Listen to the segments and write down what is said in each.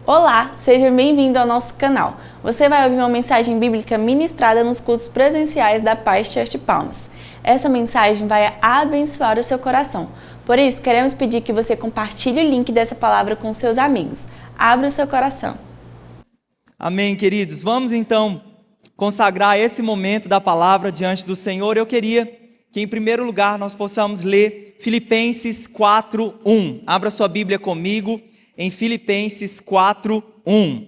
Olá, seja bem-vindo ao nosso canal. Você vai ouvir uma mensagem bíblica ministrada nos cultos presenciais da Paz Church Palmas. Essa mensagem vai abençoar o seu coração. Por isso, queremos pedir que você compartilhe o link dessa palavra com seus amigos. Abra o seu coração. Amém, queridos. Vamos então consagrar esse momento da palavra diante do Senhor. Eu queria que, em primeiro lugar, nós possamos ler Filipenses 4:1. Abra sua Bíblia comigo em Filipenses 4:1.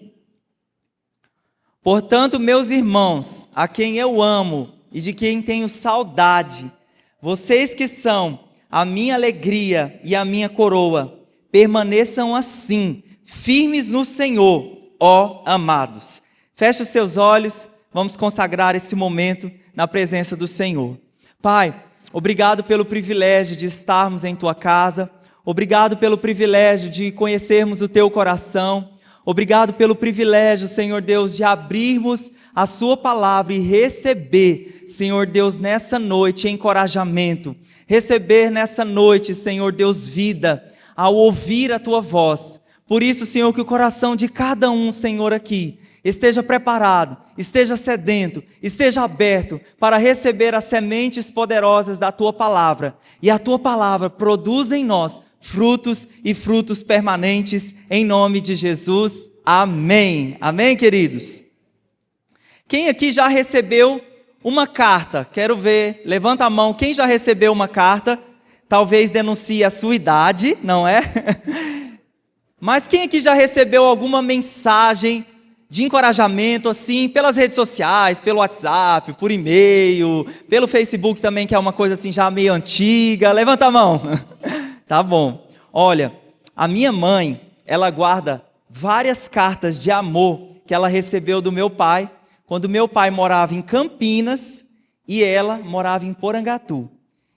Portanto, meus irmãos, a quem eu amo e de quem tenho saudade, vocês que são a minha alegria e a minha coroa, permaneçam assim, firmes no Senhor, ó amados. Feche os seus olhos, vamos consagrar esse momento na presença do Senhor. Pai, obrigado pelo privilégio de estarmos em Tua casa, obrigado pelo privilégio de conhecermos o Teu coração, obrigado pelo privilégio, Senhor Deus, de abrirmos a Sua palavra e receber, Senhor Deus, nessa noite encorajamento, receber nessa noite, Senhor Deus, vida, ao ouvir a Tua voz. Por isso, Senhor, que o coração de cada um, Senhor, aqui, esteja preparado, esteja sedento, esteja aberto para receber as sementes poderosas da Tua palavra. E a Tua palavra produza em nós frutos e frutos permanentes, em nome de Jesus. Amém. Amém, queridos? Quem aqui já recebeu uma carta? Quero ver, levanta a mão, quem já recebeu uma carta? Talvez denuncie a sua idade, não é? Mas quem aqui já recebeu alguma mensagem de encorajamento, assim, pelas redes sociais, pelo WhatsApp, por e-mail, pelo Facebook também, que é uma coisa assim já meio antiga? Levanta a mão. Tá bom. Olha, a minha mãe, ela guarda várias cartas de amor que ela recebeu do meu pai, quando meu pai morava em Campinas e ela morava em Porangatu.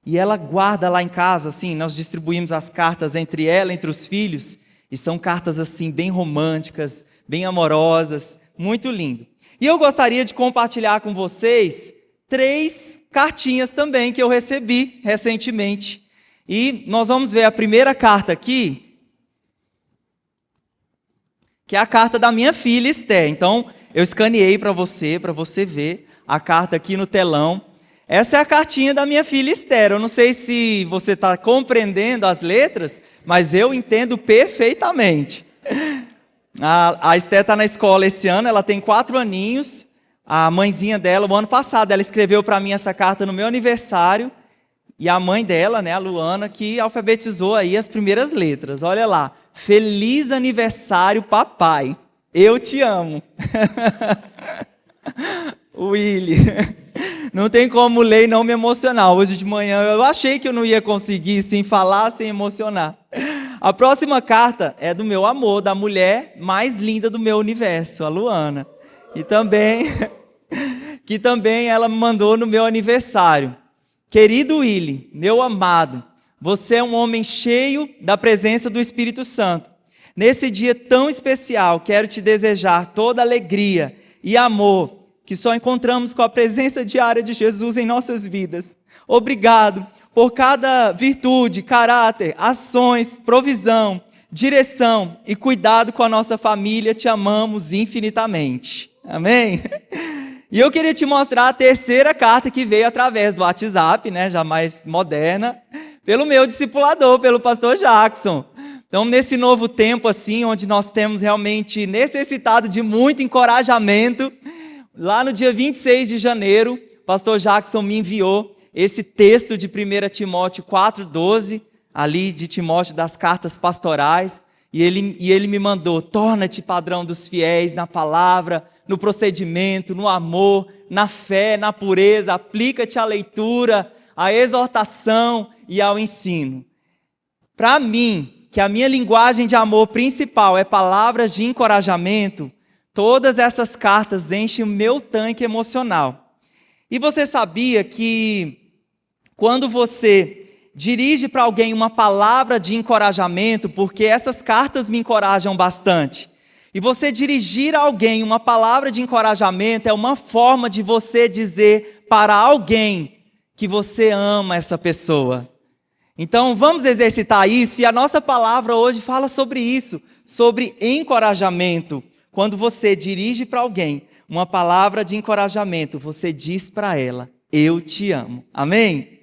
E ela guarda lá em casa, assim, nós distribuímos as cartas entre ela, entre os filhos, e são cartas assim bem românticas, bem amorosas, muito lindo. E eu gostaria de compartilhar com vocês 3 cartinhas também que eu recebi recentemente. E nós vamos ver a primeira carta aqui, que é a carta da minha filha Esther. Então, eu escaneei para você ver a carta aqui no telão. Essa é a cartinha da minha filha Esther. Eu não sei se você está compreendendo as letras, mas eu entendo perfeitamente. A Esther está na escola esse ano, ela tem 4 aninhos. A mãezinha dela, o ano passado, ela escreveu para mim essa carta no meu aniversário. E a mãe dela, né, a Luana, que alfabetizou aí as primeiras letras. Olha lá, feliz aniversário, papai. Eu te amo. Willy. Não tem como ler e não me emocionar. Hoje de manhã eu achei que eu não ia conseguir sem falar, sem emocionar. A próxima carta é do meu amor, da mulher mais linda do meu universo, a Luana. Que também ela me mandou no meu aniversário. Querido Willy, meu amado, você é um homem cheio da presença do Espírito Santo. Nesse dia tão especial, quero te desejar toda alegria e amor que só encontramos com a presença diária de Jesus em nossas vidas. Obrigado por cada virtude, caráter, ações, provisão, direção e cuidado com a nossa família. Te amamos infinitamente. Amém? E eu queria te mostrar a terceira carta que veio através do WhatsApp, né, já mais moderna, pelo meu discipulador, pelo pastor Jackson. Então, nesse novo tempo, assim, onde nós temos realmente necessitado de muito encorajamento, lá no dia 26 de janeiro, o pastor Jackson me enviou esse texto de 1 Timóteo 4:12, ali de Timóteo, das cartas pastorais, e ele me mandou: torna-te padrão dos fiéis na palavra, no procedimento, no amor, na fé, na pureza, aplica-te à leitura, à exortação e ao ensino. Para mim, que a minha linguagem de amor principal é palavras de encorajamento, todas essas cartas enchem o meu tanque emocional. E você sabia que quando você dirige para alguém uma palavra de encorajamento, porque essas cartas me encorajam bastante, e você dirigir a alguém uma palavra de encorajamento é uma forma de você dizer para alguém que você ama essa pessoa. Então vamos exercitar isso, e a nossa palavra hoje fala sobre isso, sobre encorajamento. Quando você dirige para alguém uma palavra de encorajamento, você diz para ela: eu te amo. Amém?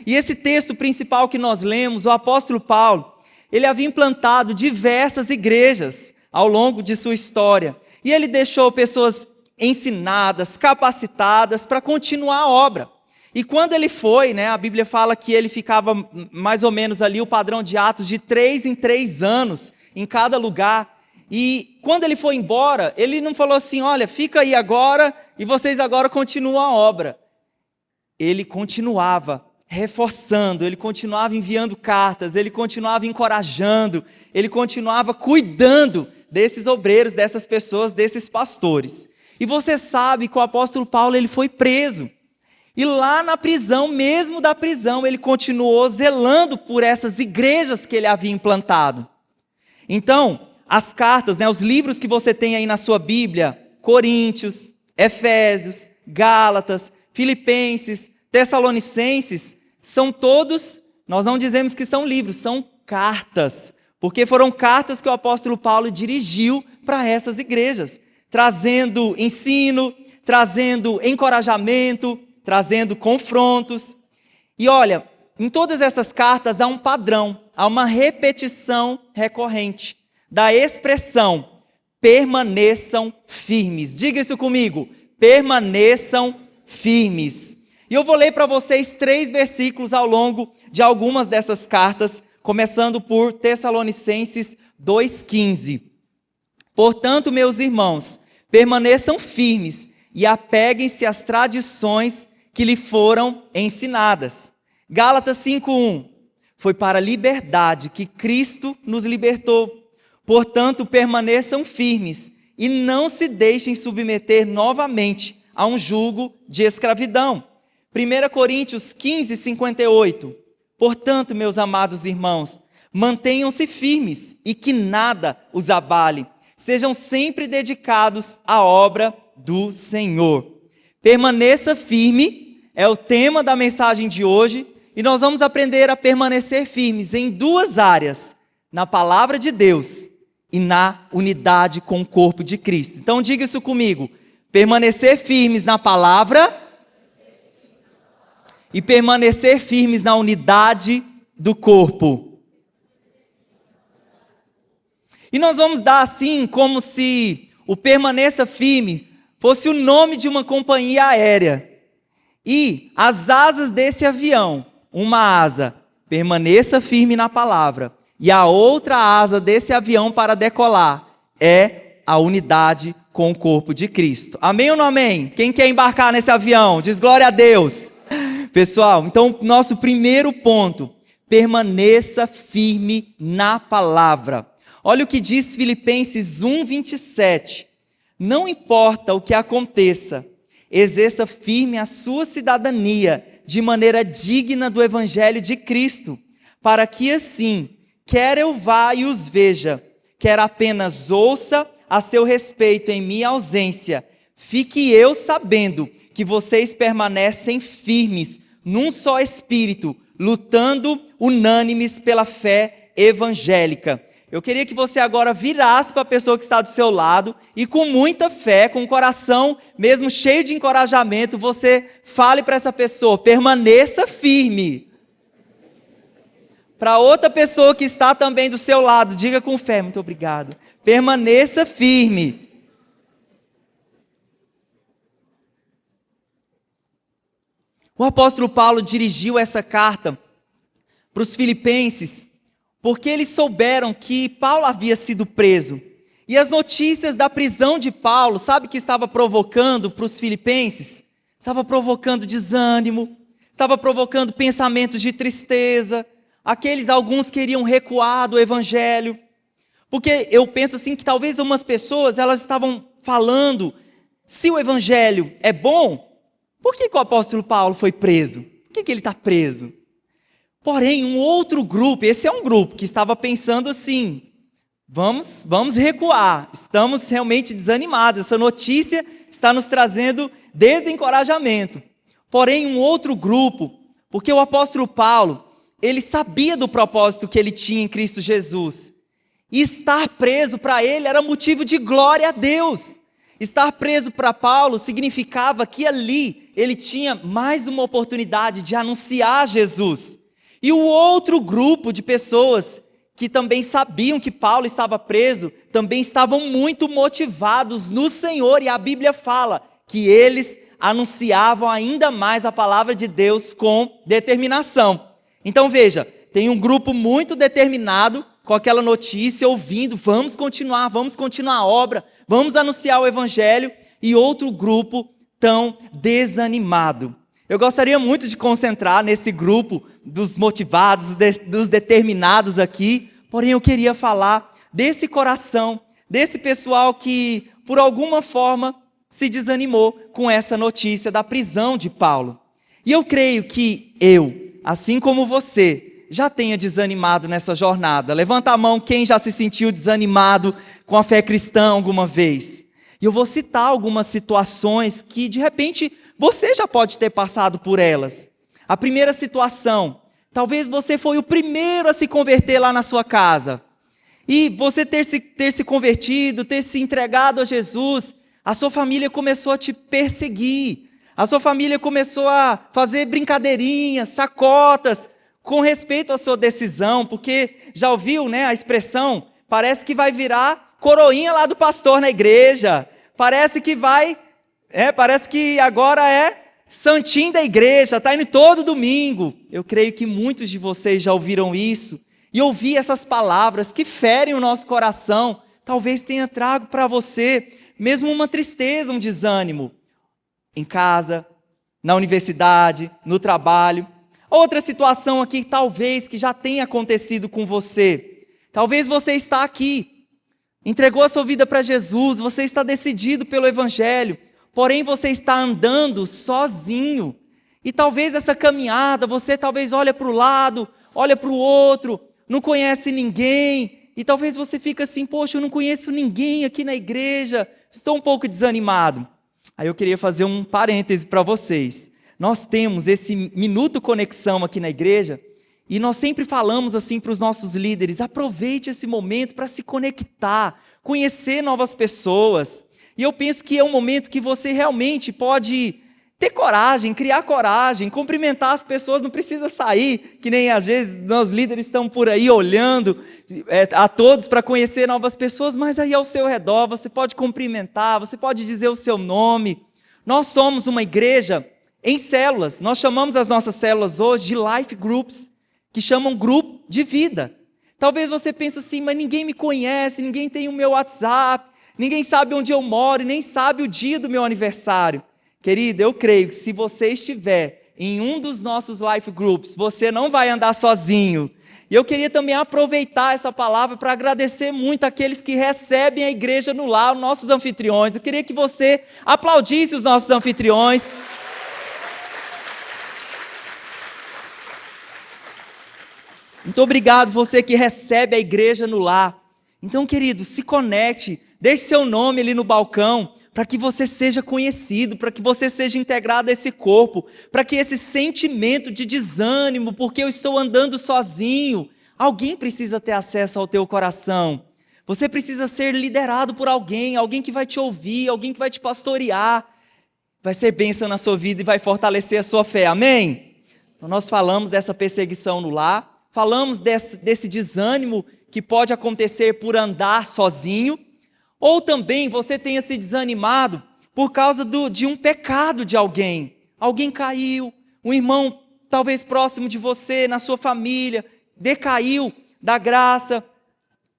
E esse texto principal que nós lemos, o apóstolo Paulo, ele havia implantado diversas igrejas ao longo de sua história. E ele deixou pessoas ensinadas, capacitadas para continuar a obra. E quando ele foi, a Bíblia fala que ele ficava mais ou menos ali, o padrão de Atos, de 3 em 3 anos em cada lugar. E quando ele foi embora, ele não falou assim: olha, fica aí agora e vocês agora continuam a obra. Ele continuava reforçando, ele continuava enviando cartas, ele continuava encorajando, ele continuava cuidando desses obreiros, dessas pessoas, desses pastores. E você sabe que o apóstolo Paulo ele foi preso. E lá na prisão, mesmo da prisão, ele continuou zelando por essas igrejas que ele havia implantado. Então, as cartas, os livros que você tem aí na sua Bíblia, Coríntios, Efésios, Gálatas, Filipenses, Tessalonicenses, são todos, nós não dizemos que são livros, são cartas. Porque foram cartas que o apóstolo Paulo dirigiu para essas igrejas, trazendo ensino, trazendo encorajamento, trazendo confrontos. E olha, em todas essas cartas há um padrão, há uma repetição recorrente da expressão: permaneçam firmes. Diga isso comigo: permaneçam firmes. E eu vou ler para vocês 3 versículos ao longo de algumas dessas cartas, começando por Tessalonicenses 2,15. Portanto, meus irmãos, permaneçam firmes e apeguem-se às tradições que lhe foram ensinadas. Gálatas 5,1. Foi para a liberdade que Cristo nos libertou. Portanto, permaneçam firmes e não se deixem submeter novamente a um jugo de escravidão. 1 Coríntios 15:58. Portanto, meus amados irmãos, mantenham-se firmes e que nada os abale. Sejam sempre dedicados à obra do Senhor. Permaneça firme é o tema da mensagem de hoje, e nós vamos aprender a permanecer firmes em 2 áreas: na palavra de Deus e na unidade com o corpo de Cristo. Então diga isso comigo: permanecer firmes na palavra e permanecer firmes na unidade do corpo. E nós vamos dar assim, como se o permaneça firme fosse o nome de uma companhia aérea. E as asas desse avião, uma asa, permaneça firme na palavra, e a outra asa desse avião para decolar é a unidade com o corpo de Cristo. Amém ou não amém? Quem quer embarcar nesse avião? Diz glória a Deus. Pessoal, então nosso primeiro ponto: permaneça firme na palavra. Olha o que diz Filipenses 1:27. Não importa o que aconteça, exerça firme a sua cidadania de maneira digna do evangelho de Cristo, para que assim, quer eu vá e os veja, quer apenas ouça a seu respeito em minha ausência, fique eu sabendo que vocês permanecem firmes num só espírito, lutando unânimes pela fé evangélica. Eu queria que você agora virasse para a pessoa que está do seu lado e com muita fé, com o coração mesmo cheio de encorajamento, você fale para essa pessoa: permaneça firme. Para outra pessoa que está também do seu lado, diga com fé: muito obrigado. Permaneça firme. O apóstolo Paulo dirigiu essa carta para os filipenses porque eles souberam que Paulo havia sido preso. E as notícias da prisão de Paulo, sabe o que estava provocando para os filipenses? Estava provocando desânimo, estava provocando pensamentos de tristeza. Alguns queriam recuar do evangelho. Porque eu penso assim que talvez algumas pessoas, elas estavam falando: se o evangelho é bom, por que o apóstolo Paulo foi preso? Por que ele está preso? Porém, um outro grupo, esse é um grupo que estava pensando assim: vamos recuar, estamos realmente desanimados, essa notícia está nos trazendo desencorajamento. Porém, um outro grupo, porque o apóstolo Paulo, ele sabia do propósito que ele tinha em Cristo Jesus. E estar preso para ele era motivo de glória a Deus. Estar preso para Paulo significava que ali ele tinha mais uma oportunidade de anunciar Jesus. E o outro grupo de pessoas que também sabiam que Paulo estava preso, também estavam muito motivados no Senhor. E a Bíblia fala que eles anunciavam ainda mais a palavra de Deus com determinação. Então veja, tem um grupo muito determinado com aquela notícia, ouvindo, vamos continuar a obra, vamos anunciar o evangelho, e outro grupo tão desanimado. Eu gostaria muito de concentrar nesse grupo dos motivados, dos determinados aqui, porém eu queria falar desse coração, desse pessoal que, por alguma forma, se desanimou com essa notícia da prisão de Paulo. E eu creio que eu, assim como você, já tenha desanimado nessa jornada. Levanta a mão quem já se sentiu desanimado com a fé cristã alguma vez. E eu vou citar algumas situações que, de repente, você já pode ter passado por elas. A primeira situação, talvez você foi o primeiro a se converter lá na sua casa. E você ter se convertido, ter se entregado a Jesus, a sua família começou a te perseguir. A sua família começou a fazer brincadeirinhas, chacotas, com respeito à sua decisão, porque já ouviu, né, a expressão, parece que vai virar coroinha lá do pastor na igreja, parece que agora é santinho da igreja, está indo todo domingo. Eu creio que muitos de vocês já ouviram isso, e ouvir essas palavras que ferem o nosso coração, talvez tenha trago para você mesmo uma tristeza, um desânimo, em casa, na universidade, no trabalho. Outra situação aqui, talvez, que já tenha acontecido com você. Talvez você está aqui, entregou a sua vida para Jesus, você está decidido pelo Evangelho, porém você está andando sozinho. E talvez essa caminhada, você talvez olha para o lado, olha para o outro, não conhece ninguém, e talvez você fica assim, poxa, eu não conheço ninguém aqui na igreja, estou um pouco desanimado. Aí eu queria fazer um parêntese para vocês. Nós temos esse Minuto Conexão aqui na igreja e nós sempre falamos assim para os nossos líderes, aproveite esse momento para se conectar, conhecer novas pessoas. E eu penso que é um momento que você realmente pode ter coragem, criar coragem, cumprimentar as pessoas, não precisa sair, que nem às vezes nós líderes estão por aí olhando a todos para conhecer novas pessoas, mas aí ao seu redor você pode cumprimentar, você pode dizer o seu nome. Nós somos uma igreja em células, nós chamamos as nossas células hoje de life groups, que chamam grupo de vida. Talvez você pense assim, mas ninguém me conhece, ninguém tem o meu WhatsApp, ninguém sabe onde eu moro, nem sabe o dia do meu aniversário. Querido, eu creio que se você estiver em um dos nossos life groups, você não vai andar sozinho. E eu queria também aproveitar essa palavra para agradecer muito aqueles que recebem a igreja no lar, os nossos anfitriões. Eu queria que você aplaudisse os nossos anfitriões. Muito obrigado você que recebe a igreja no lar. Então, querido, se conecte, deixe seu nome ali no balcão, para que você seja conhecido, para que você seja integrado a esse corpo, para que esse sentimento de desânimo, porque eu estou andando sozinho, alguém precisa ter acesso ao teu coração. Você precisa ser liderado por alguém, alguém que vai te ouvir, alguém que vai te pastorear, vai ser bênção na sua vida e vai fortalecer a sua fé, amém? Então nós falamos dessa perseguição no lar, falamos desse desânimo que pode acontecer por andar sozinho, ou também você tenha se desanimado por causa de um pecado de alguém. Alguém caiu, um irmão talvez próximo de você, na sua família, decaiu da graça.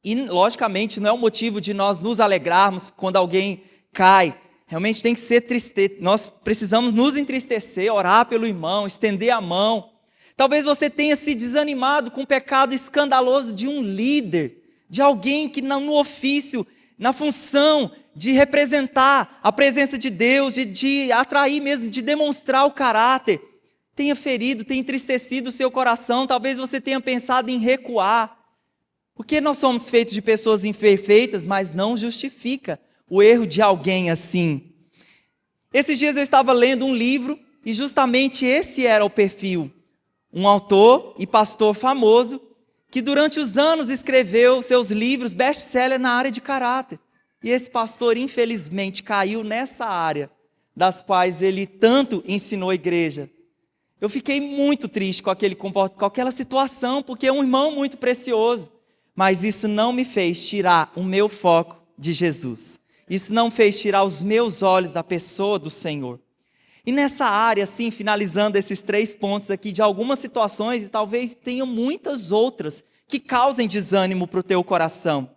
E logicamente não é o motivo de nós nos alegrarmos quando alguém cai. Realmente tem que ser tristeza. Nós precisamos nos entristecer, orar pelo irmão, estender a mão. Talvez você tenha se desanimado com o pecado escandaloso de um líder, de alguém que no ofício, na função de representar a presença de Deus, de atrair mesmo, de demonstrar o caráter, tenha ferido, tenha entristecido o seu coração. Talvez você tenha pensado em recuar, porque nós somos feitos de pessoas imperfeitas, mas não justifica o erro de alguém assim. Esses dias eu estava lendo um livro e justamente esse era o perfil. Um autor e pastor famoso que durante os anos escreveu seus livros best-seller na área de caráter. E esse pastor, infelizmente, caiu nessa área das quais ele tanto ensinou a igreja. Eu fiquei muito triste com aquela situação, porque é um irmão muito precioso. Mas isso não me fez tirar o meu foco de Jesus. Isso não fez tirar os meus olhos da pessoa do Senhor. E nessa área, assim, finalizando esses 3 pontos aqui, de algumas situações, e talvez tenham muitas outras, que causem desânimo para o teu coração.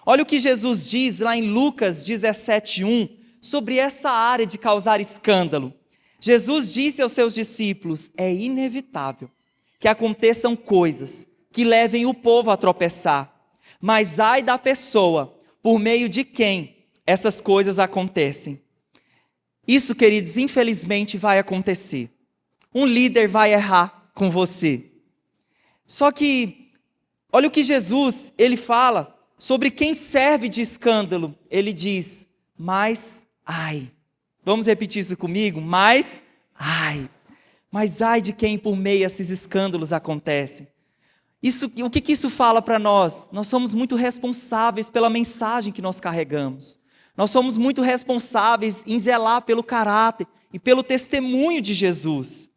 Olha o que Jesus diz lá em Lucas 17:1, sobre essa área de causar escândalo. Jesus disse aos seus discípulos: é inevitável que aconteçam coisas que levem o povo a tropeçar, mas ai da pessoa por meio de quem essas coisas acontecem. Isso, queridos, infelizmente vai acontecer. Um líder vai errar com você. Só que, olha o que Jesus, ele fala sobre quem serve de escândalo. Ele diz, mas ai. Vamos repetir isso comigo? Mas ai. Mas ai de quem por meio esses escândalos acontecem. O que isso fala para nós? Nós somos muito responsáveis pela mensagem que nós carregamos. Nós somos muito responsáveis em zelar pelo caráter e pelo testemunho de Jesus.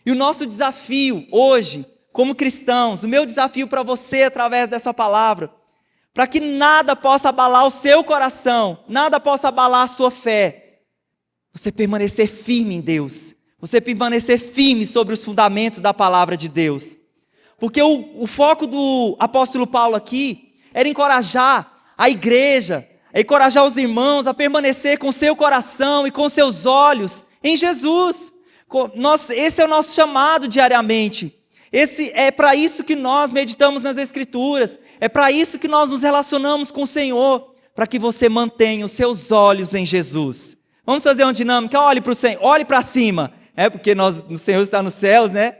E o nosso desafio hoje, como cristãos, o meu desafio para você através dessa palavra, para que nada possa abalar o seu coração, nada possa abalar a sua fé, você permanecer firme em Deus, você permanecer firme sobre os fundamentos da palavra de Deus. Porque o foco do apóstolo Paulo aqui era encorajar a igreja, encorajar os irmãos a permanecer com seu coração e com seus olhos em Jesus. Esse é o nosso chamado diariamente. É para isso que nós meditamos nas Escrituras. É para isso que nós nos relacionamos com o Senhor. Para que você mantenha os seus olhos em Jesus. Vamos fazer uma dinâmica? Olhe para o Senhor, olhe para cima. Porque o Senhor está nos céus, né?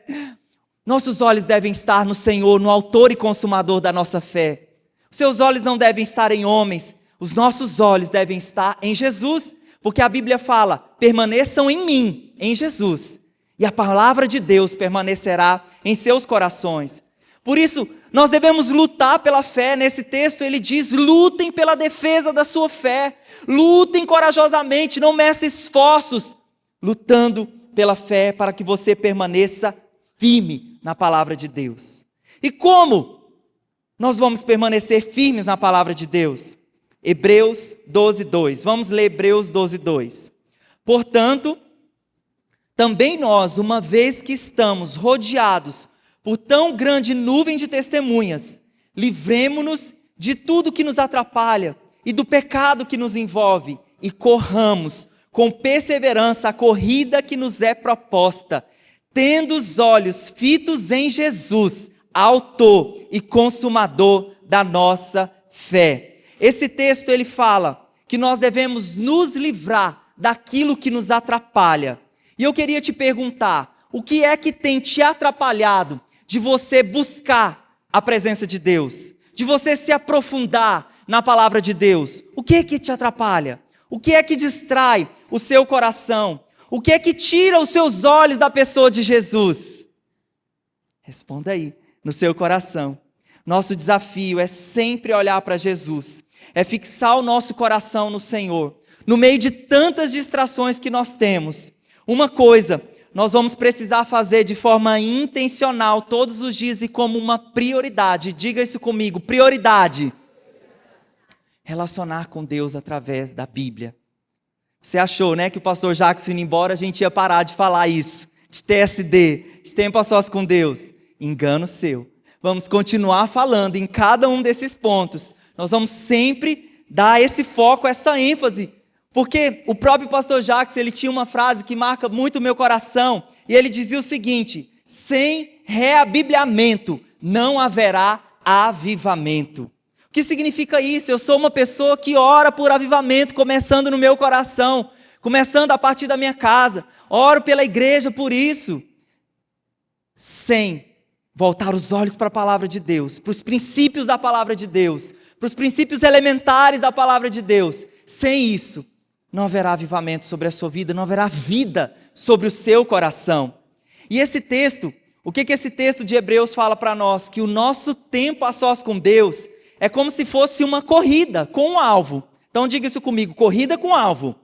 Nossos olhos devem estar no Senhor, no autor e consumador da nossa fé. Os seus olhos não devem estar em homens. Os nossos olhos devem estar em Jesus, porque a Bíblia fala, permaneçam em mim, em Jesus, e a palavra de Deus permanecerá em seus corações. Por isso, nós devemos lutar pela fé. Nesse texto ele diz, lutem pela defesa da sua fé, lutem corajosamente, não meça esforços, lutando pela fé para que você permaneça firme na palavra de Deus. E como nós vamos permanecer firmes na palavra de Deus? Hebreus 12:2. Vamos ler Hebreus 12:2. Portanto, também nós, uma vez que estamos rodeados por tão grande nuvem de testemunhas, livremo-nos de tudo que nos atrapalha e do pecado que nos envolve e corramos com perseverança a corrida que nos é proposta, tendo os olhos fitos em Jesus, autor e consumador da nossa fé. Esse texto ele fala que nós devemos nos livrar daquilo que nos atrapalha. E eu queria te perguntar, o que é que tem te atrapalhado de você buscar a presença de Deus? De você se aprofundar na palavra de Deus? O que é que te atrapalha? O que é que distrai o seu coração? O que é que tira os seus olhos da pessoa de Jesus? Responda aí, no seu coração. Nosso desafio é sempre olhar para Jesus. É fixar o nosso coração no Senhor. No meio de tantas distrações que nós temos, uma coisa nós vamos precisar fazer de forma intencional todos os dias e como uma prioridade. Diga isso comigo, prioridade. Relacionar com Deus através da Bíblia. Você achou, né, que o pastor Jackson indo embora a gente ia parar de falar isso, de TSD, de tempo a sós com Deus? Engano seu. Vamos continuar falando em cada um desses pontos. Nós vamos sempre dar esse foco, essa ênfase, porque o próprio pastor Jackson, ele tinha uma frase que marca muito o meu coração, e ele dizia o seguinte, sem reabibliamento não haverá avivamento. O que significa isso? Eu sou uma pessoa que ora por avivamento, começando no meu coração, começando a partir da minha casa, oro pela igreja por isso, sem voltar os olhos para a palavra de Deus, para os princípios da palavra de Deus, para os princípios elementares da palavra de Deus. Sem isso, não haverá avivamento sobre a sua vida, não haverá vida sobre o seu coração. E esse texto, O que esse texto de Hebreus fala para nós? Que o nosso tempo a sós com Deus é como se fosse uma corrida com um alvo. Então diga isso comigo, corrida com alvo.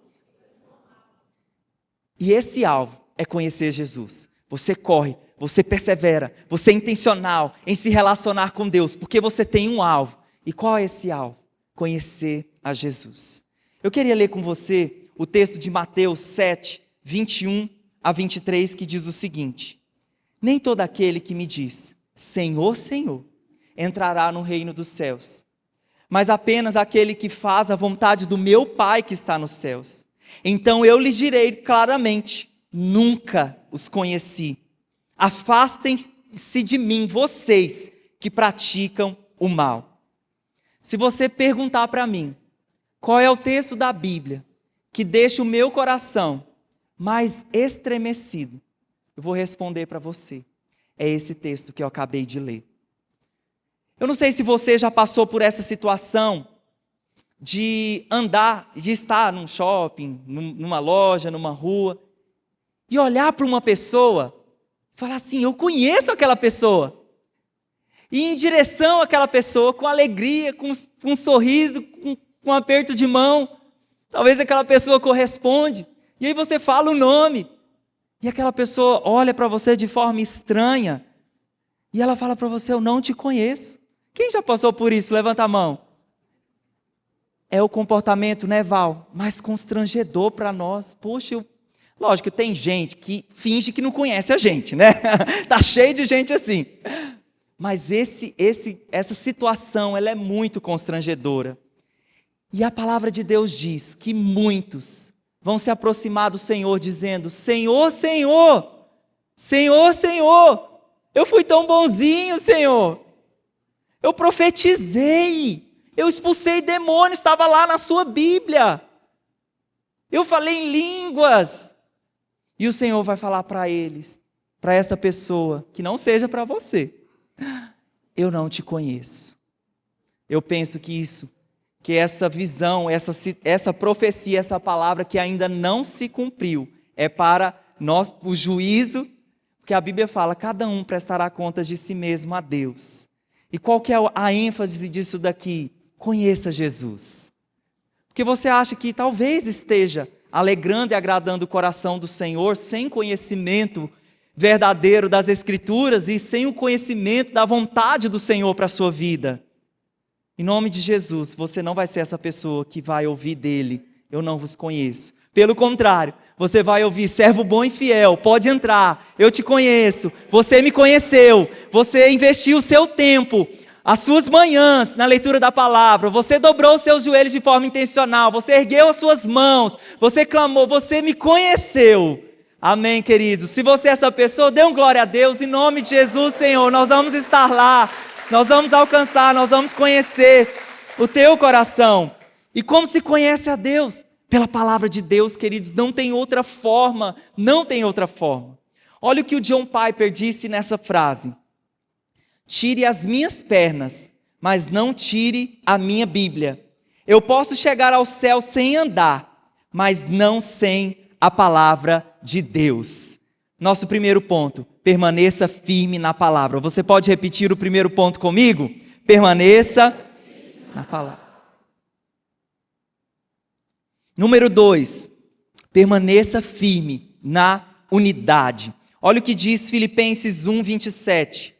E esse alvo é conhecer Jesus. Você corre, você persevera, você é intencional em se relacionar com Deus, porque você tem um alvo. E qual é esse alvo? Conhecer a Jesus. Eu queria ler com você o texto de Mateus 7, 21 a 23, que diz o seguinte: nem todo aquele que me diz, Senhor, Senhor, entrará no reino dos céus, mas apenas aquele que faz a vontade do meu Pai que está nos céus. Então eu lhes direi claramente, nunca os conheci. Afastem-se de mim, vocês que praticam o mal. Se você perguntar para mim, qual é o texto da Bíblia que deixa o meu coração mais estremecido, eu vou responder para você. É esse texto que eu acabei de ler. Eu não sei se você já passou por essa situação de andar, de estar num shopping, numa loja, numa rua, e olhar para uma pessoa e falar assim, eu conheço aquela pessoa. E ir em direção àquela pessoa com alegria, com um sorriso, com um aperto de mão. Talvez aquela pessoa corresponde. E aí você fala o nome. E aquela pessoa olha para você de forma estranha. E ela fala para você, eu não te conheço. Quem já passou por isso? Levanta a mão. É o comportamento, né, Val? Mais constrangedor para nós. Poxa, lógico, tem gente que finge que não conhece a gente, né? Tá cheio de gente assim. Mas essa situação, ela é muito constrangedora. E a palavra de Deus diz que muitos vão se aproximar do Senhor dizendo, Senhor, Senhor, Senhor, Senhor, eu fui tão bonzinho, Senhor. Eu profetizei, eu expulsei demônios, estava lá na sua Bíblia. Eu falei em línguas. E o Senhor vai falar para eles, para essa pessoa, que não seja para você. Eu não te conheço. Eu penso que essa visão, essa profecia, essa palavra que ainda não se cumpriu, é para nós, o juízo, porque a Bíblia fala, cada um prestará contas de si mesmo a Deus. E qual que é a ênfase disso daqui? Conheça Jesus. Porque você acha que talvez esteja alegrando e agradando o coração do Senhor sem conhecimento verdadeiro das Escrituras e sem o conhecimento da vontade do Senhor para a sua vida. Em nome de Jesus, você não vai ser essa pessoa que vai ouvir dele, eu não vos conheço. Pelo contrário, você vai ouvir, servo bom e fiel, pode entrar, eu te conheço, você me conheceu, você investiu o seu tempo, as suas manhãs na leitura da palavra, você dobrou os seus joelhos de forma intencional, você ergueu as suas mãos, você clamou, você me conheceu. Amém, queridos? Se você é essa pessoa, dê um glória a Deus, em nome de Jesus, Senhor, nós vamos estar lá, nós vamos alcançar, nós vamos conhecer o teu coração. E como se conhece a Deus? Pela palavra de Deus, queridos, não tem outra forma, não tem outra forma. Olha o que o John Piper disse nessa frase. Tire as minhas pernas, mas não tire a minha Bíblia. Eu posso chegar ao céu sem andar, mas não sem a palavra de Deus. Nosso primeiro ponto, permaneça firme na palavra. Você pode repetir o primeiro ponto comigo? Permaneça na palavra. Número 2, permaneça firme na unidade. Olha o que diz Filipenses 1, 27.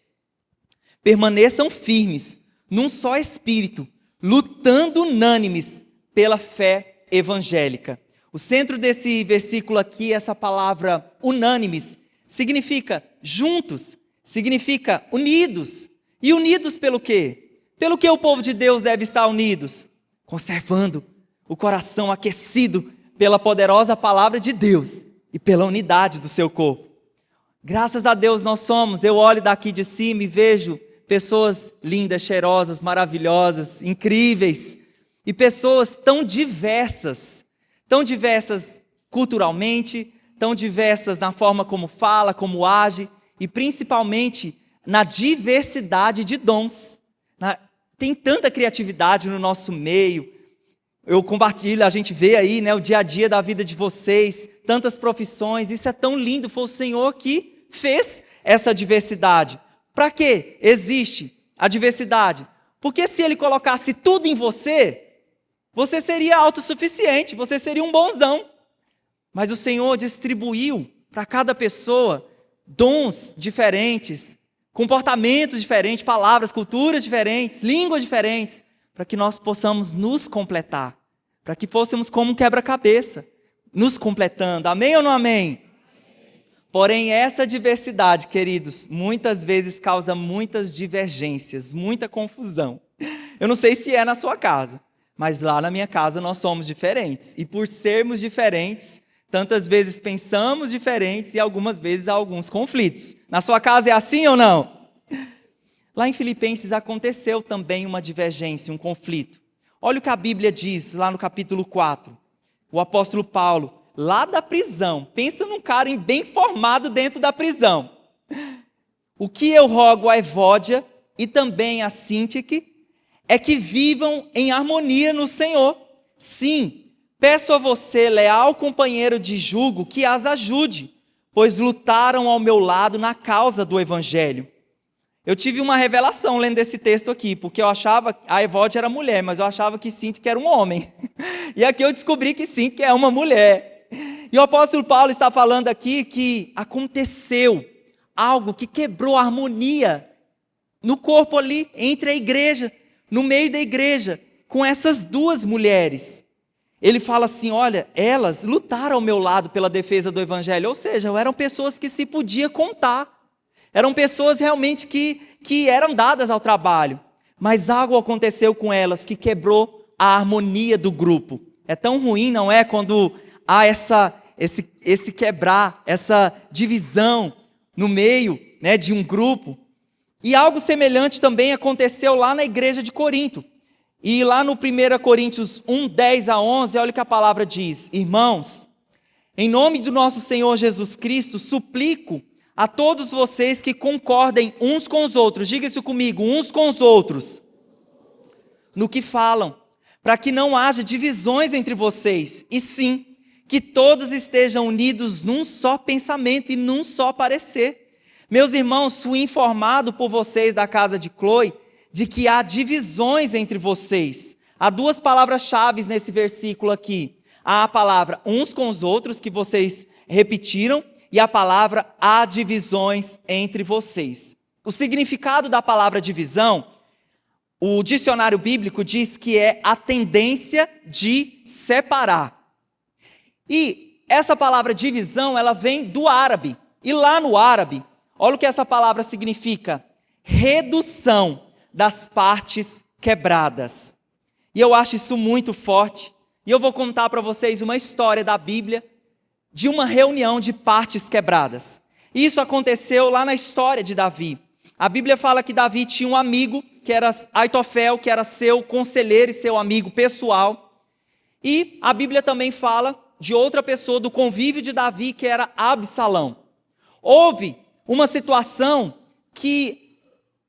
Permaneçam firmes num só espírito, lutando unânimes pela fé evangélica. O centro desse versículo aqui, essa palavra unânimes, significa juntos, significa unidos. E unidos pelo quê? Pelo que o povo de Deus deve estar unidos? Conservando o coração aquecido pela poderosa palavra de Deus e pela unidade do seu corpo. Graças a Deus nós somos, eu olho daqui de cima e vejo pessoas lindas, cheirosas, maravilhosas, incríveis, e pessoas tão diversas culturalmente, tão diversas na forma como fala, como age, e principalmente na diversidade de dons. Tem tanta criatividade no nosso meio. Eu compartilho, a gente vê aí, né, o dia a dia da vida de vocês, tantas profissões, isso é tão lindo, foi o Senhor que fez essa diversidade. Para que existe a diversidade? Porque se ele colocasse tudo em você, você seria autossuficiente, você seria um bonzão. Mas o Senhor distribuiu para cada pessoa dons diferentes, comportamentos diferentes, palavras, culturas diferentes, línguas diferentes, para que nós possamos nos completar, para que fôssemos como um quebra-cabeça, nos completando. Amém ou não amém? Porém, essa diversidade, queridos, muitas vezes causa muitas divergências, muita confusão. Eu não sei se é na sua casa, mas lá na minha casa nós somos diferentes. E por sermos diferentes, tantas vezes pensamos diferentes e algumas vezes há alguns conflitos. Na sua casa é assim ou não? Lá em Filipenses aconteceu também uma divergência, um conflito. Olha o que a Bíblia diz lá no capítulo 4. O apóstolo Paulo, lá da prisão, pensa num cara bem formado dentro da prisão. O que eu rogo a Evódia e também a Síntique é que vivam em harmonia no Senhor. Sim, peço a você, leal companheiro de jugo, que as ajude, pois lutaram ao meu lado na causa do Evangelho. Eu tive uma revelação lendo esse texto aqui, porque eu achava, a Evódia era mulher, mas eu achava que Síntique era um homem. E aqui eu descobri que Síntique é uma mulher. E o apóstolo Paulo está falando aqui que aconteceu algo que quebrou a harmonia no corpo ali, entre a igreja, no meio da igreja, com essas duas mulheres. Ele fala assim, olha, elas lutaram ao meu lado pela defesa do Evangelho, ou seja, eram pessoas que se podia contar. Eram pessoas realmente que eram dadas ao trabalho. Mas algo aconteceu com elas que quebrou a harmonia do grupo. É tão ruim, não é? Quando há esse quebrar, essa divisão no meio, né, de um grupo. E algo semelhante também aconteceu lá na igreja de Corinto. E lá no 1 Coríntios 1, 10 a 11, olha o que a palavra diz. Irmãos, em nome do nosso Senhor Jesus Cristo, suplico a todos vocês que concordem uns com os outros, diga isso comigo, uns com os outros, no que falam, para que não haja divisões entre vocês, e sim, que todos estejam unidos num só pensamento e num só parecer. Meus irmãos, fui informado por vocês da casa de Cloe, de que há divisões entre vocês. Há duas palavras-chave nesse versículo aqui. Há a palavra uns com os outros, que vocês repetiram, e a palavra há divisões entre vocês. O significado da palavra divisão, o dicionário bíblico diz que é a tendência de separar. E essa palavra divisão, ela vem do árabe. E lá no árabe, olha o que essa palavra significa: redução das partes quebradas. E eu acho isso muito forte. E eu vou contar para vocês uma história da Bíblia de uma reunião de partes quebradas. Isso aconteceu lá na história de Davi. A Bíblia fala que Davi tinha um amigo, que era Aitofel, que era seu conselheiro e seu amigo pessoal. E a Bíblia também fala de outra pessoa do convívio de Davi, que era Absalão. Houve uma situação que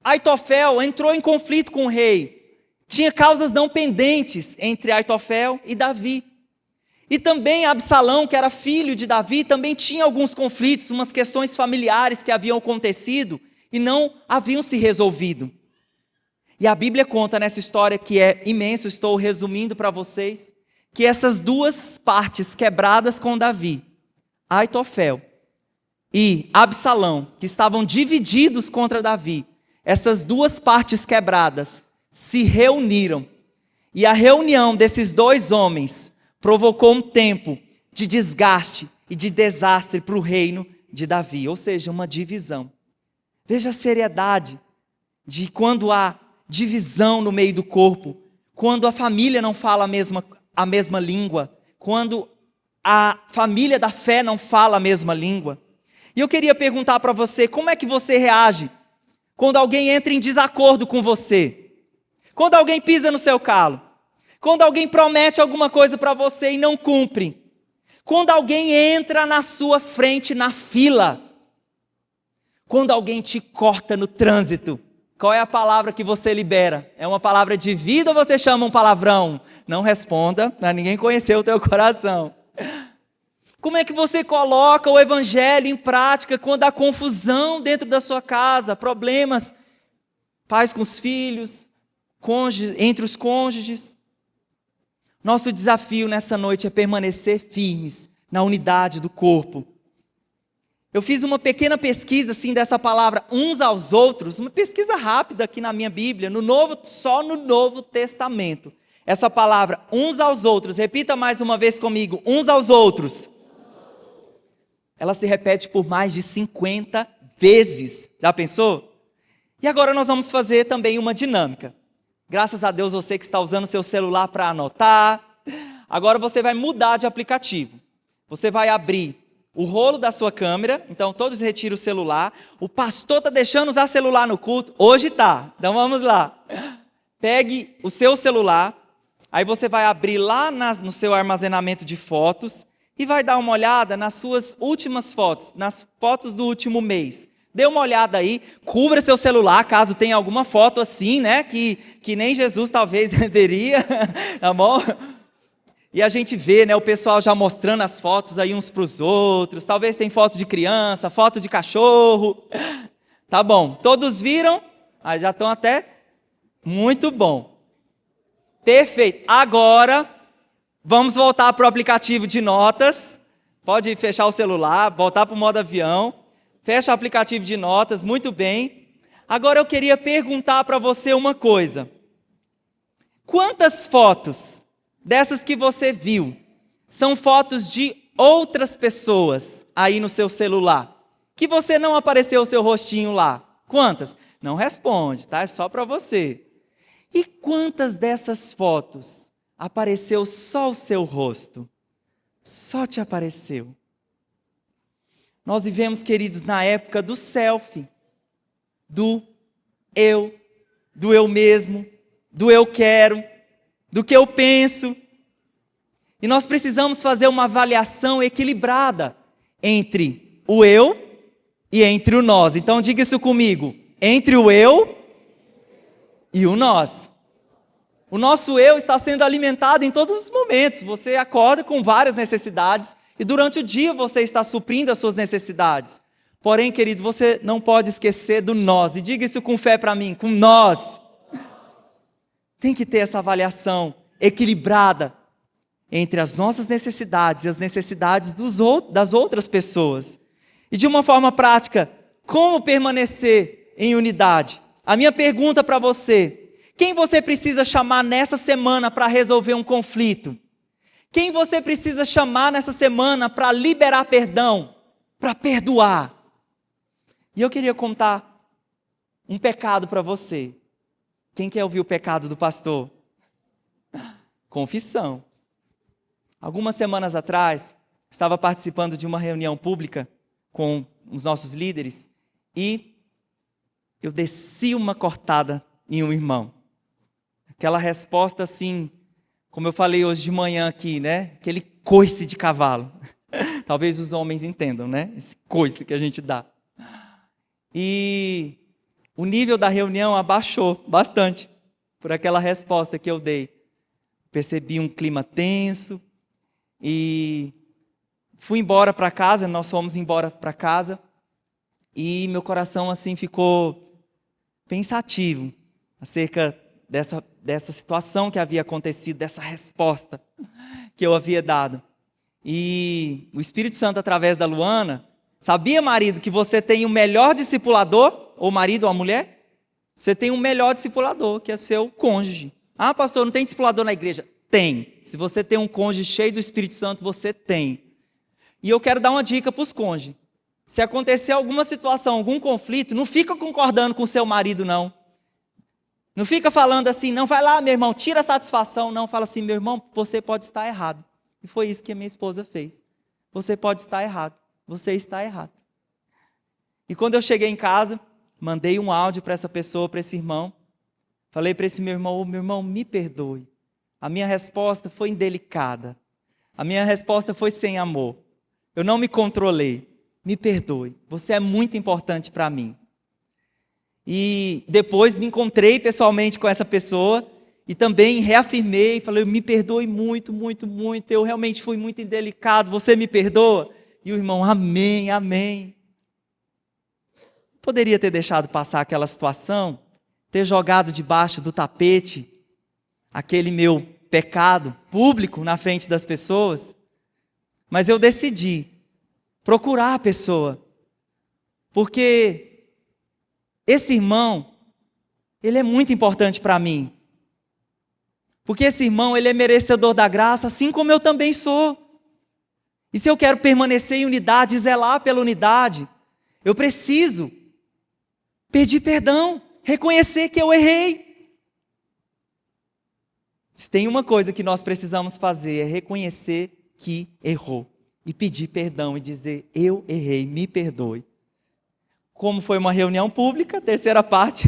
Aitofel entrou em conflito com o rei. Tinha causas não pendentes entre Aitofel e Davi. E também Absalão, que era filho de Davi, também tinha alguns conflitos, umas questões familiares que haviam acontecido e não haviam se resolvido. E a Bíblia conta nessa história, que é imenso, estou resumindo para vocês, que essas duas partes quebradas com Davi, Aitofel e Absalão, que estavam divididos contra Davi, essas duas partes quebradas se reuniram. E a reunião desses dois homens provocou um tempo de desgaste e de desastre para o reino de Davi, ou seja, uma divisão. Veja a seriedade de quando há divisão no meio do corpo, quando a família não fala a mesma língua, quando a família da fé não fala a mesma língua. E eu queria perguntar para você, como é que você reage quando alguém entra em desacordo com você? Quando alguém pisa no seu calo? Quando alguém promete alguma coisa para você e não cumpre? Quando alguém entra na sua frente na fila? Quando alguém te corta no trânsito? Qual é a palavra que você libera? É uma palavra de vida ou você chama um palavrão? Não responda, para ninguém conhecer o teu coração. Como é que você coloca o evangelho em prática quando há confusão dentro da sua casa, problemas, pais com os filhos, entre os cônjuges? Nosso desafio nessa noite é permanecer firmes na unidade do corpo. Eu fiz uma pequena pesquisa assim dessa palavra uns aos outros, uma pesquisa rápida aqui na minha Bíblia, só no Novo Testamento. Essa palavra uns aos outros, repita mais uma vez comigo, uns aos outros. Ela se repete por mais de 50 vezes. Já pensou? E agora nós vamos fazer também uma dinâmica. Graças a Deus você que está usando o seu celular para anotar. Agora você vai mudar de aplicativo. Você vai abrir o rolo da sua câmera, então todos retiram o celular. O pastor está deixando usar celular no culto? Hoje está, então vamos lá. Pegue o seu celular, aí você vai abrir lá no seu armazenamento de fotos e vai dar uma olhada nas suas últimas fotos, nas fotos do último mês. Dê uma olhada aí, cubra seu celular, caso tenha alguma foto assim, né, que nem Jesus talvez deveria, tá bom? E a gente vê, né, o pessoal já mostrando as fotos aí uns para os outros. Talvez tem foto de criança, foto de cachorro. Tá bom, todos viram? Aí já estão até muito bom. Perfeito. Agora, vamos voltar para o aplicativo de notas. Pode fechar o celular, voltar para o modo avião. Fecha o aplicativo de notas, muito bem. Agora eu queria perguntar para você uma coisa. Quantas fotos dessas que você viu são fotos de outras pessoas aí no seu celular? Que você não apareceu o seu rostinho lá? Quantas? Não responde, tá? É só para você. E quantas dessas fotos apareceu só o seu rosto? Só te apareceu. Nós vivemos, queridos, na época do selfie, do eu mesmo, do eu quero, do que eu penso. E nós precisamos fazer uma avaliação equilibrada entre o eu e entre o nós. Então diga isso comigo, entre o eu e o nós. O nosso eu está sendo alimentado em todos os momentos. Você acorda com várias necessidades e durante o dia você está suprindo as suas necessidades. Porém, querido, você não pode esquecer do nós. E diga isso com fé para mim, com nós. Tem que ter essa avaliação equilibrada entre as nossas necessidades e as necessidades das outras pessoas. E de uma forma prática, como permanecer em unidade? A minha pergunta para você: quem você precisa chamar nessa semana para resolver um conflito? Quem você precisa chamar nessa semana para liberar perdão, para perdoar? E eu queria contar um pecado para você. Quem quer ouvir o pecado do pastor? Confissão. Algumas semanas atrás, estava participando de uma reunião pública com os nossos líderes e eu desci uma cortada em um irmão. Aquela resposta assim, como eu falei hoje de manhã aqui, né? Aquele coice de cavalo. Talvez os homens entendam, né? Esse coice que a gente dá. E o nível da reunião abaixou bastante por aquela resposta que eu dei. Percebi um clima tenso e fui embora para casa, nós fomos embora para casa e meu coração assim ficou pensativo acerca dessa situação que havia acontecido, dessa resposta que eu havia dado. E o Espírito Santo, através da Luana, sabia, marido, que você tem o melhor discipulador, ou marido ou a mulher? Você tem um melhor discipulador, que é seu cônjuge. Ah, pastor, não tem discipulador na igreja? Tem. Se você tem um cônjuge cheio do Espírito Santo, você tem. E eu quero dar uma dica para os cônjuges. Se acontecer alguma situação, algum conflito, não fica concordando com o seu marido, não. Não fica falando assim, não, vai lá, meu irmão, tira a satisfação. Não, fala assim, meu irmão, você pode estar errado. E foi isso que a minha esposa fez. Você pode estar errado. Você está errado. E quando eu cheguei em casa, mandei um áudio para essa pessoa, para esse irmão. Falei para esse meu irmão, me perdoe. A minha resposta foi indelicada. A minha resposta foi sem amor. Eu não me controlei. Me perdoe. Você é muito importante para mim. E depois me encontrei pessoalmente com essa pessoa E também reafirmei, falei, me perdoe muito, muito, muito, eu realmente fui muito indelicado, você me perdoa? E o irmão, amém, amém. Poderia ter deixado passar aquela situação, ter jogado debaixo do tapete aquele meu pecado público na frente das pessoas, mas eu decidi procurar a pessoa, porque esse irmão, ele é muito importante para mim. Porque esse irmão, ele é merecedor da graça, assim como eu também sou. E se eu quero permanecer em unidade, zelar pela unidade, eu preciso pedir perdão, reconhecer que eu errei. Se tem uma coisa que nós precisamos fazer, é reconhecer que errou. E pedir perdão e dizer, eu errei, me perdoe. Como foi uma reunião pública, a terceira parte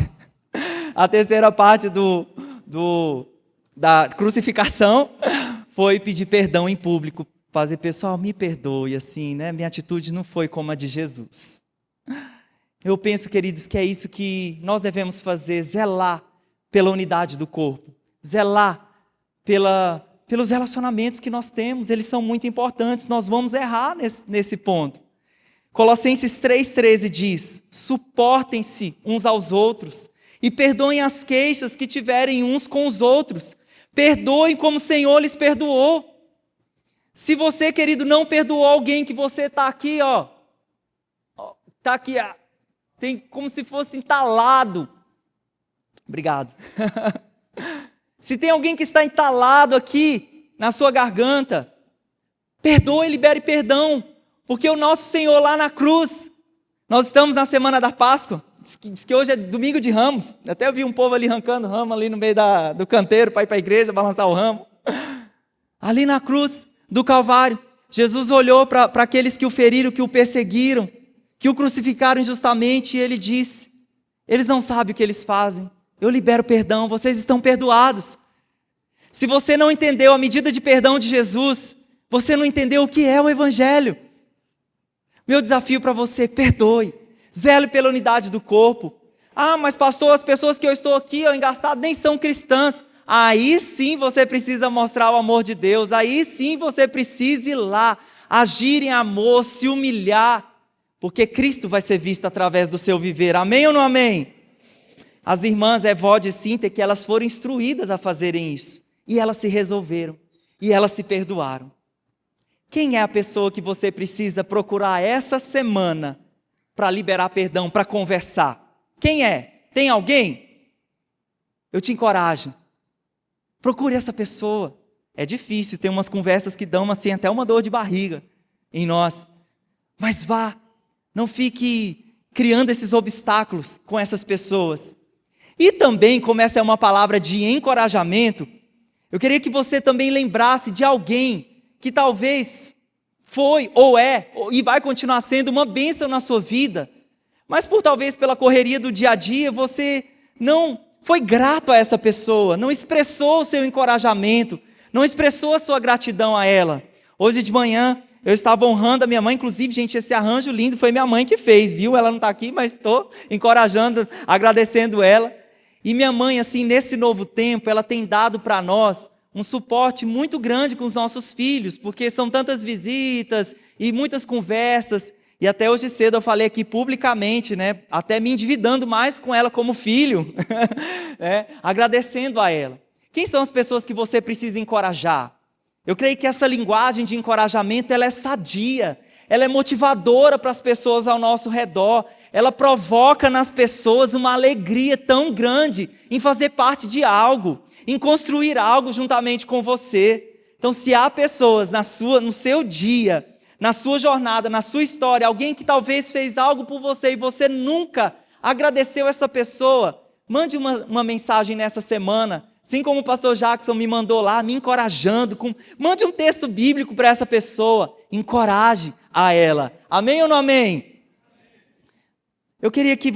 da crucificação foi pedir perdão em público, fazer, pessoal, me perdoe, assim, né? Minha atitude não foi como a de Jesus. Eu penso, queridos, que é isso que nós devemos fazer, zelar pela unidade do corpo, zelar pelos relacionamentos que nós temos, eles são muito importantes, nós vamos errar nesse ponto. Colossenses 3,13 diz, suportem-se uns aos outros e perdoem as queixas que tiverem uns com os outros. Perdoem como o Senhor lhes perdoou. Se você, querido, não perdoou alguém que você está aqui, está aqui, tem como se fosse entalado. Obrigado. Se tem alguém que está entalado aqui na sua garganta, perdoe e libere perdão, porque o nosso Senhor lá na cruz, nós estamos na semana da Páscoa, diz que hoje é domingo de Ramos, até eu vi um povo ali arrancando ramo ali no meio do canteiro para ir para a igreja, balançar o ramo. Ali na cruz do Calvário, Jesus olhou para aqueles que o feriram, que o perseguiram, que o crucificaram injustamente, e ele disse, eles não sabem o que eles fazem, eu libero perdão, vocês estão perdoados. Se você não entendeu a medida de perdão de Jesus, você não entendeu o que é o Evangelho. Meu desafio para você, perdoe, zele pela unidade do corpo. Mas pastor, as pessoas que eu estou aqui engastado nem são cristãs. Aí sim você precisa mostrar o amor de Deus, aí sim você precisa ir lá, agir em amor, se humilhar, porque Cristo vai ser visto através do seu viver, amém ou não amém? As irmãs Evode e Cíntia, que elas foram instruídas a fazerem isso, e elas se resolveram, e elas se perdoaram. Quem é a pessoa que você precisa procurar essa semana para liberar perdão, para conversar? Quem é? Tem alguém? Eu te encorajo. Procure essa pessoa. É difícil, tem umas conversas que dão assim, até uma dor de barriga em nós. Mas vá, não fique criando esses obstáculos com essas pessoas. E também, como essa é uma palavra de encorajamento, eu queria que você também lembrasse de alguém que talvez foi ou é e vai continuar sendo uma bênção na sua vida, mas talvez pela correria do dia a dia você não foi grato a essa pessoa, não expressou o seu encorajamento, não expressou a sua gratidão a ela. Hoje de manhã eu estava honrando a minha mãe, inclusive, gente, esse arranjo lindo foi minha mãe que fez, viu? Ela não está aqui, mas estou encorajando, agradecendo ela. E minha mãe, assim, nesse novo tempo, ela tem dado para nós um suporte muito grande com os nossos filhos, porque são tantas visitas e muitas conversas, e até hoje cedo eu falei aqui publicamente, né, até me endividando mais com ela como filho, agradecendo a ela. Quem são as pessoas que você precisa encorajar? Eu creio que essa linguagem de encorajamento, ela é sadia, ela é motivadora para as pessoas ao nosso redor, ela provoca nas pessoas uma alegria tão grande em fazer parte de algo, em construir algo juntamente com você. Então, se há pessoas no seu dia, na sua jornada, na sua história, alguém que talvez fez algo por você e você nunca agradeceu essa pessoa, mande uma mensagem nessa semana, assim como o pastor Jackson me mandou lá, me encorajando, mande um texto bíblico para essa pessoa, encoraje a ela. Amém ou não amém? Eu queria que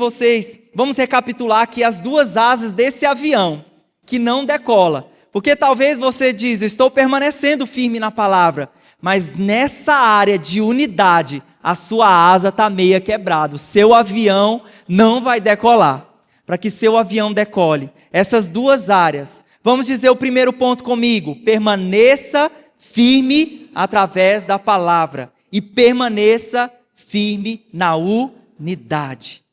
vamos recapitular aqui as duas asas desse avião, que não decola, porque talvez você diz, estou permanecendo firme na palavra, mas nessa área de unidade, a sua asa está meia quebrada, o seu avião não vai decolar. Para que seu avião decole, essas duas áreas, Vamos dizer o primeiro ponto comigo. Permaneça firme através da palavra. E permaneça firme na unidade.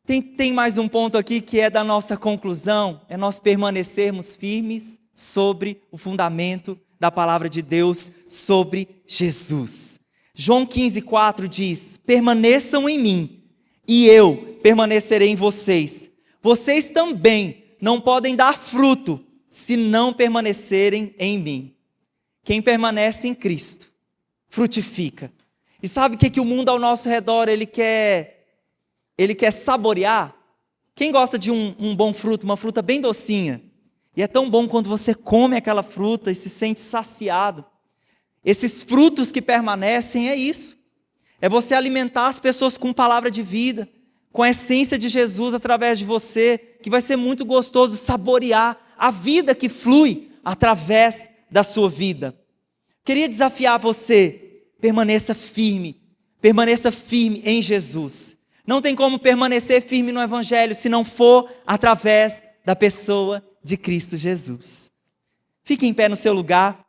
Tem mais um ponto aqui que é da nossa conclusão. É nós permanecermos firmes sobre o fundamento da palavra de Deus, sobre Jesus. João 15,4 diz: permaneçam em mim e eu permanecerei em vocês. Vocês também não podem dar fruto se não permanecerem em mim. Quem permanece em Cristo frutifica. E sabe o que o mundo ao nosso redor ele quer saborear? Quem gosta de um bom fruto, uma fruta bem docinha? E é tão bom quando você come aquela fruta e se sente saciado. Esses frutos que permanecem é isso. É você alimentar as pessoas com palavra de vida, com a essência de Jesus através de você, que vai ser muito gostoso saborear a vida que flui através da sua vida. Queria desafiar você, permaneça firme em Jesus. Não tem como permanecer firme no Evangelho se não for através da pessoa de Cristo Jesus. Fique em pé no seu lugar.